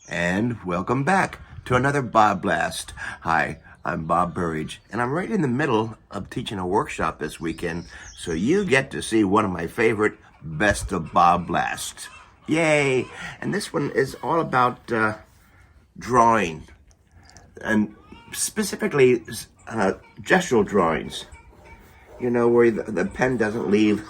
And welcome back to another BobBlast. Hi, I'm Bob Burridge, and I'm right in the middle of teaching a workshop this weekend, so you get to see one of my favorite Best of BobBlast. Yay! And this one is all about drawing, and specifically gestural drawings. You know, where the pen doesn't leave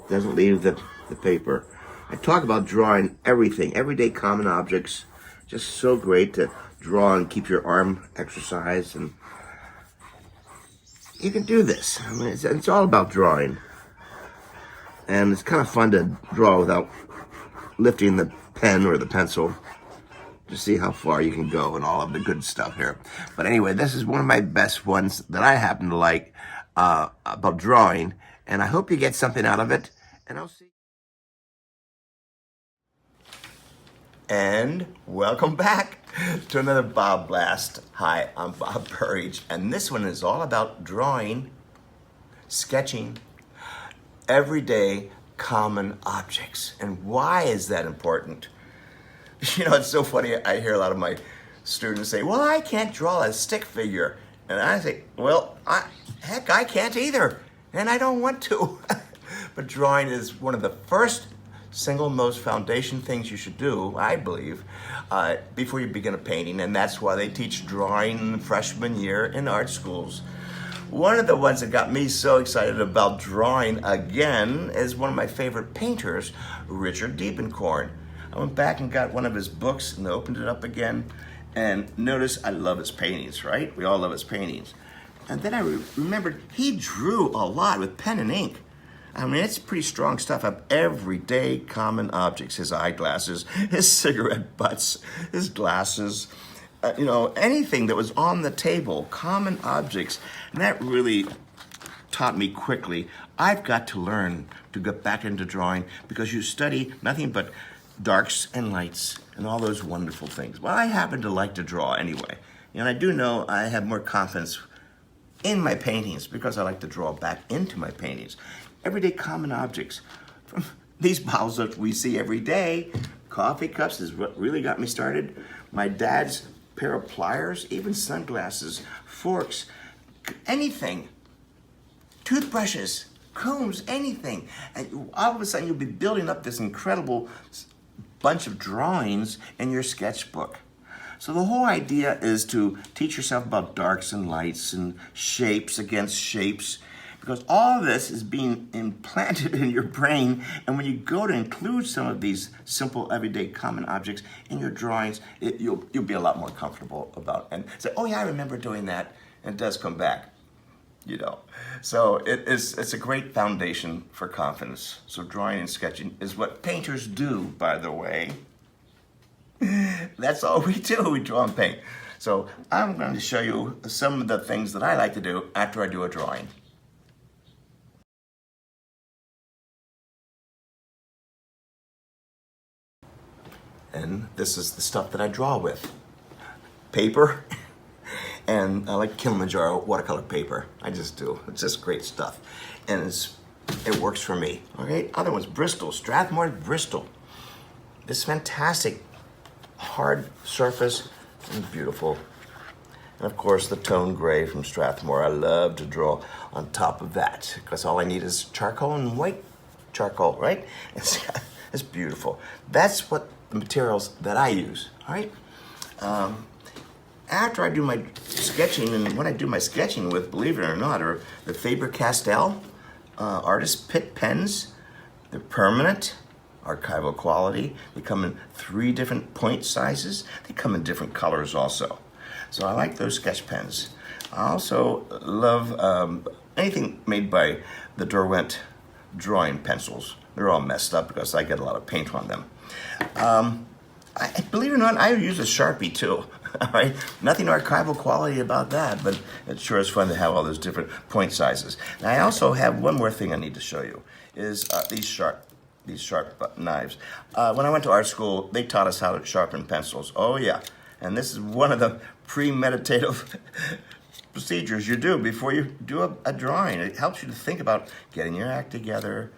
the paper. I talk about drawing everything, everyday common objects. Just so great to draw and keep your arm exercised, and you can do this. I mean, it's all about drawing, and it's kind of fun to draw without lifting the pen or the pencil to see how far you can go and all of the good stuff here. But anyway, this is one of my best ones that I happen to like about drawing, and I hope you get something out of it, and I'll see. And welcome back to another BobBlast. Hi, I'm Bob Burridge, and this one is all about drawing, sketching, everyday common objects. And why is that important? You know, it's so funny. I hear a lot of my students say, well, I can't draw a stick figure. And I say, well, heck, I can't either. And I don't want to. But drawing is one of the first single most foundation things you should do, I believe, before you begin a painting. And that's why they teach drawing in the freshman year in art schools. One of the ones that got me so excited about drawing again is one of my favorite painters, Richard Diebenkorn. I went back and got one of his books and opened it up again. And notice I love his paintings, right? We all love his paintings. And then I remembered he drew a lot with pen and ink. I mean, it's pretty strong stuff of everyday common objects. His eyeglasses, his cigarette butts, his glasses, anything that was on the table, common objects. And that really taught me quickly, I've got to learn to get back into drawing because you study nothing but darks and lights and all those wonderful things. Well, I happen to like to draw anyway. And I do know I have more confidence in my paintings because I like to draw back into my paintings. Everyday common objects, from these bottles that we see every day, coffee cups is what really got me started, my dad's pair of pliers, even sunglasses, forks, anything, toothbrushes, combs, anything. And all of a sudden you'll be building up this incredible bunch of drawings in your sketchbook. So the whole idea is to teach yourself about darks and lights and shapes against shapes, because all of this is being implanted in your brain, and when you go to include some of these simple everyday common objects in your drawings, you'll be a lot more comfortable about and say, oh yeah, I remember doing that, and it does come back, So it's a great foundation for confidence. So drawing and sketching is what painters do, by the way. That's all we do, we draw and paint. So I'm going to show you some of the things that I like to do after I do a drawing. And this is the stuff that I draw with. Paper, and I like Kilimanjaro watercolor paper. I just do. It's just great stuff. And it works for me. Okay, other ones, Bristol, Strathmore Bristol. This fantastic hard surface and beautiful. And of course the tone gray from Strathmore. I love to draw on top of that because all I need is charcoal and white charcoal, right? It's beautiful. That's what the materials that I use, all right? After I do my sketching, and when I do my sketching with, believe it or not, are the Faber-Castell Artist Pitt pens. They're permanent, archival quality. They come in 3 different point sizes. They come in different colors also. So I like those sketch pens. I also love anything made by the Derwent drawing pencils. They're all messed up because I get a lot of paint on them. Believe it or not, I use a Sharpie too. All right, nothing archival quality about that, but it sure is fun to have all those different point sizes. And I also have one more thing I need to show you, is these sharp knives. When I went to art school, they taught us how to sharpen pencils. Oh yeah, and this is one of the premeditative procedures you do before you do a drawing. It helps you to think about getting your act together,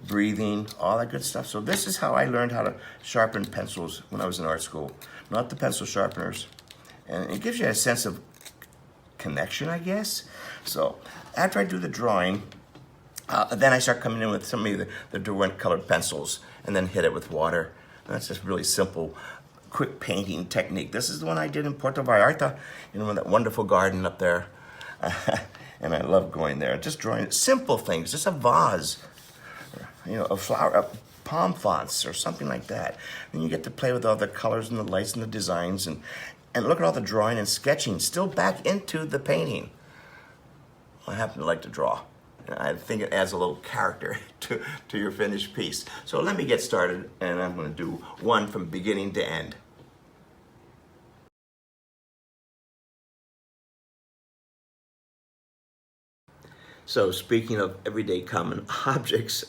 breathing, all that good stuff. So this is how I learned how to sharpen pencils when I was in art school, not the pencil sharpeners. And it gives you a sense of connection, I guess. So after I do the drawing, then I start coming in with some of the Derwent colored pencils and then hit it with water. And that's just really simple, quick painting technique. This is the one I did in Puerto Vallarta, that wonderful garden up there. And I love going there, just drawing simple things, just a vase, a flower, palm fonts or something like that. And you get to play with all the colors and the lights and the designs and look at all the drawing and sketching still back into the painting. I happen to like to draw. I think it adds a little character to your finished piece. So let me get started, and I'm going to do one from beginning to end. So speaking of everyday common objects,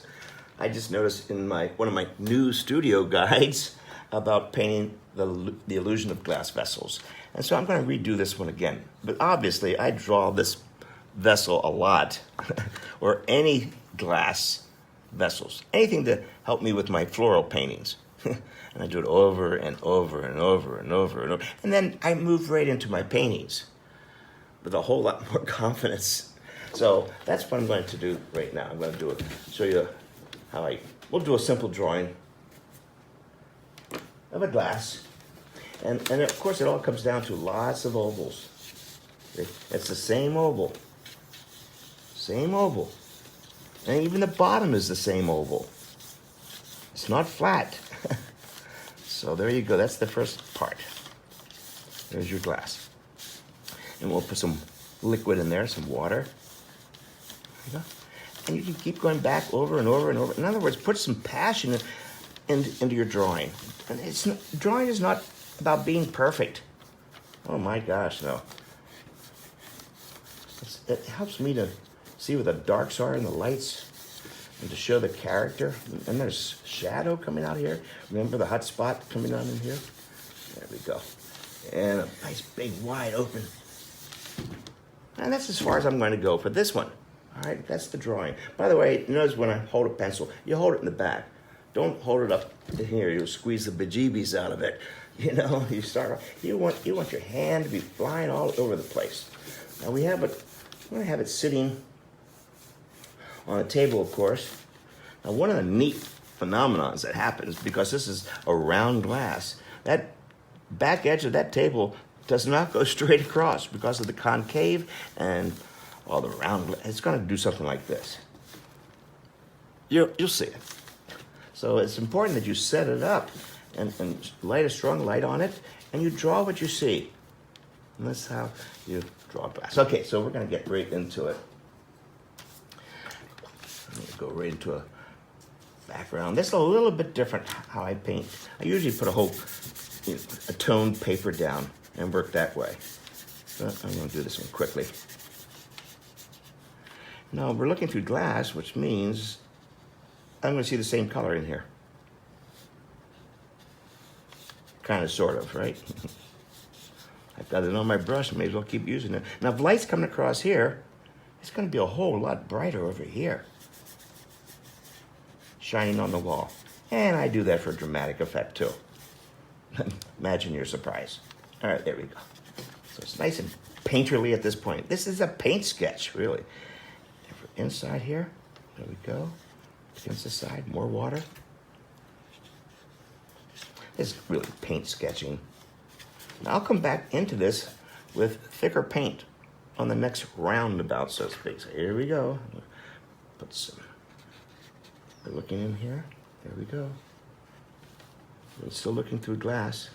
I just noticed in one of my new studio guides about painting the illusion of glass vessels. And so I'm going to redo this one again. But obviously, I draw this vessel a lot, or any glass vessels, anything to help me with my floral paintings. And I do it over and over and over and over and over. And then I move right into my paintings with a whole lot more confidence. So that's what I'm going to do right now. I'm going to show you how we'll do a simple drawing of a glass. And of course, it all comes down to lots of ovals. It's the same oval. Same oval. And even the bottom is the same oval. It's not flat. So there you go. That's the first part. There's your glass. And we'll put some liquid in there, some water. There you go. And you can keep going back over and over and over. In other words, put some passion into your drawing. And drawing is not about being perfect. Oh my gosh, no. It helps me to see where the darks are in the lights and to show the character. And there's shadow coming out here. Remember the hot spot coming on in here? There we go. And a nice big wide open. And that's as far as I'm going to go for this one. All right, that's the drawing. By the way, notice when I hold a pencil, you hold it in the back. Don't hold it up in here. You'll squeeze the bejeebies out of it. You start. You want your hand to be flying all over the place. Now we have it. I'm going to have it sitting on a table, of course. Now, one of the neat phenomenons that happens, because this is a round glass, that back edge of that table does not go straight across because of the concave and all the round. It's going to do something like this. You'll see it. So it's important that you set it up and light a strong light on it, and you draw what you see. And that's how you draw glass. Okay, so we're going to get right into it. I'm going to go right into a background. This is a little bit different how I paint. I usually put a toned paper down and work that way. But I'm going to do this one quickly. Now we're looking through glass, which means I'm going to see the same color in here. Kind of, sort of, right? I've got it on my brush, may as well keep using it. Now if light's coming across here, it's going to be a whole lot brighter over here. Shining on the wall. And I do that for dramatic effect too. Imagine your surprise. All right, there we go. So it's nice and painterly at this point. This is a paint sketch, really. Inside here, there we go. Against the side, more water. This is really paint sketching. Now I'll come back into this with thicker paint on the next roundabout, so to speak. So here we go. Put some. We're looking in here. There we go. We're still looking through glass.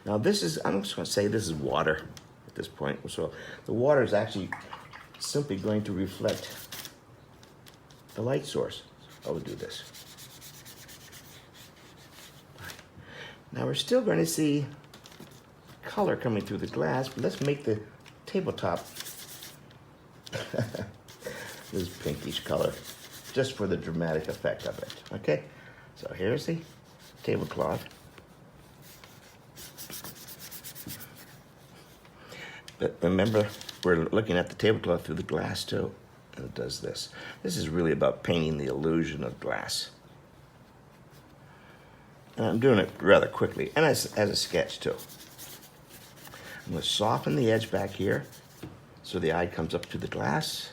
Now this is, I'm just going to say this is water at this point. So the water is actually simply going to reflect the light source. So I'll do this. Now we're still going to see color coming through the glass, but let's make the tabletop this pinkish color, just for the dramatic effect of it. Okay, so here's the tablecloth. But remember, we're looking at the tablecloth through the glass too. And it does this. This is really about painting the illusion of glass. And I'm doing it rather quickly, and as a sketch too. I'm going to soften the edge back here so the eye comes up to the glass,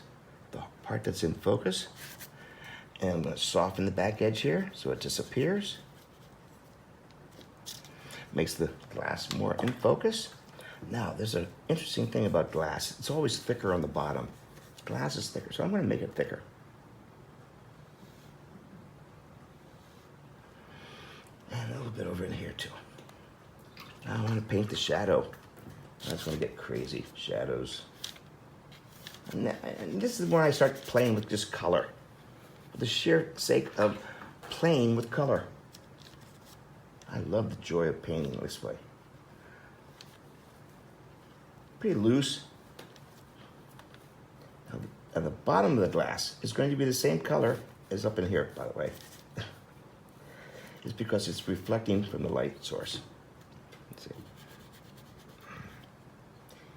the part that's in focus. And I'm going to soften the back edge here so it disappears. Makes the glass more in focus. Now, there's an interesting thing about glass. It's always thicker on the bottom. Glass is thicker, so I'm going to make it thicker. And a little bit over in here too. Now I want to paint the shadow. I just want to get crazy shadows. And this is where I start playing with just color. For the sheer sake of playing with color. I love the joy of painting this way. Pretty loose. Now, at the bottom of the glass is going to be the same color as up in here, by the way. It's because it's reflecting from the light source. Let's see.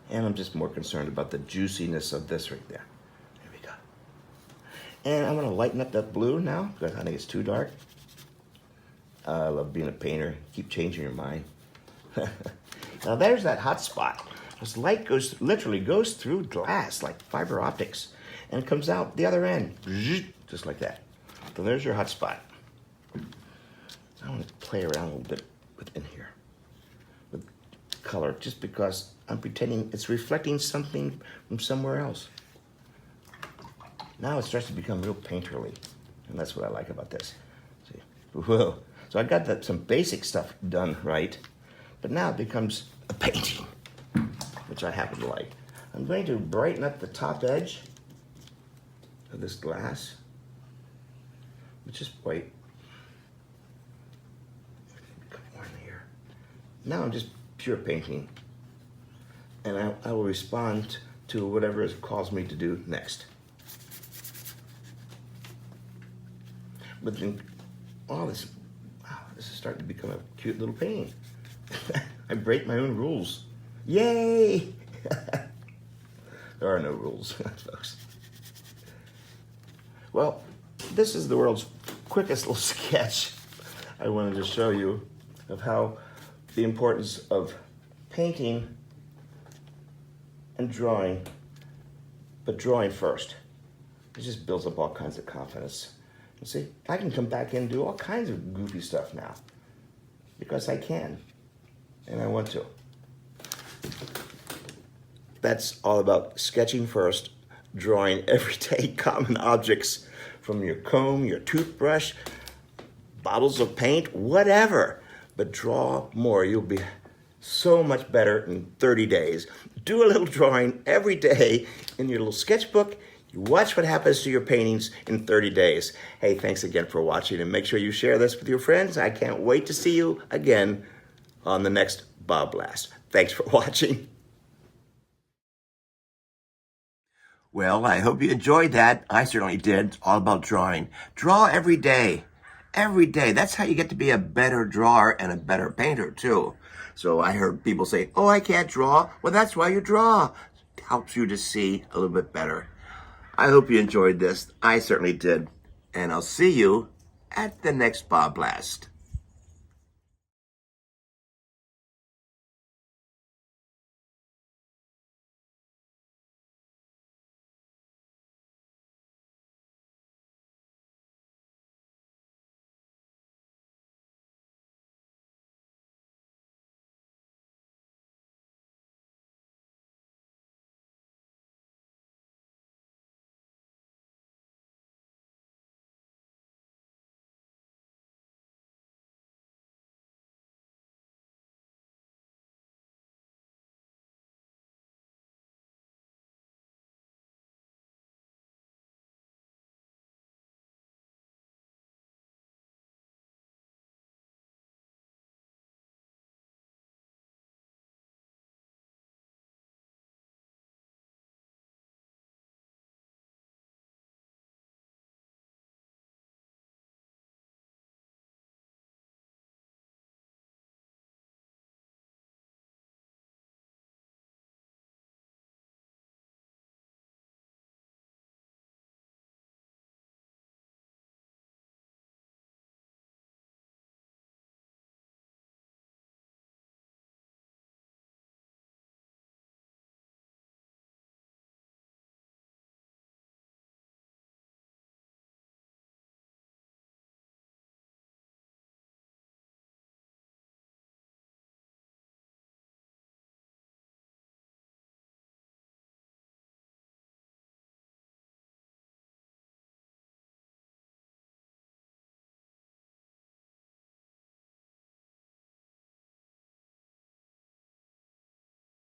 And I'm just more concerned about the juiciness of this right there. There we go. And I'm going to lighten up that blue now because I think it's too dark. I love being a painter. Keep changing your mind. Now there's that hot spot. This light literally goes through glass like fiber optics and it comes out the other end, just like that. So there's your hot spot. I want to play around a little bit within here with color just because I'm pretending it's reflecting something from somewhere else. Now it starts to become real painterly, and that's what I like about this. See, whoa. So I got some basic stuff done right, but now it becomes a painting, which I happen to like. I'm going to brighten up the top edge of this glass, which is white. Come on here. Now I'm just pure painting, and I will respond to whatever it calls me to do next. But then all this, wow, this is starting to become a cute little painting. I break my own rules. Yay! There are no rules, folks. Well, this is the world's quickest little sketch I wanted to show you of how the importance of painting and drawing, but drawing first. It just builds up all kinds of confidence. You see, I can come back in and do all kinds of goofy stuff now because I can and I want to. That's all about sketching first, drawing everyday common objects from your comb, your toothbrush, bottles of paint, whatever. But draw more. You'll be so much better in 30 days. Do a little drawing every day in your little sketchbook. You watch what happens to your paintings in 30 days. Hey, thanks again for watching, and make sure you share this with your friends. I can't wait to see you again on the next BobBlast. Thanks for watching. Well, I hope you enjoyed that. I certainly did. It's all about drawing. Draw every day. Every day. That's how you get to be a better drawer and a better painter, too. So I heard people say, oh, I can't draw. Well, that's why you draw. It helps you to see a little bit better. I hope you enjoyed this. I certainly did. And I'll see you at the next BobBlast.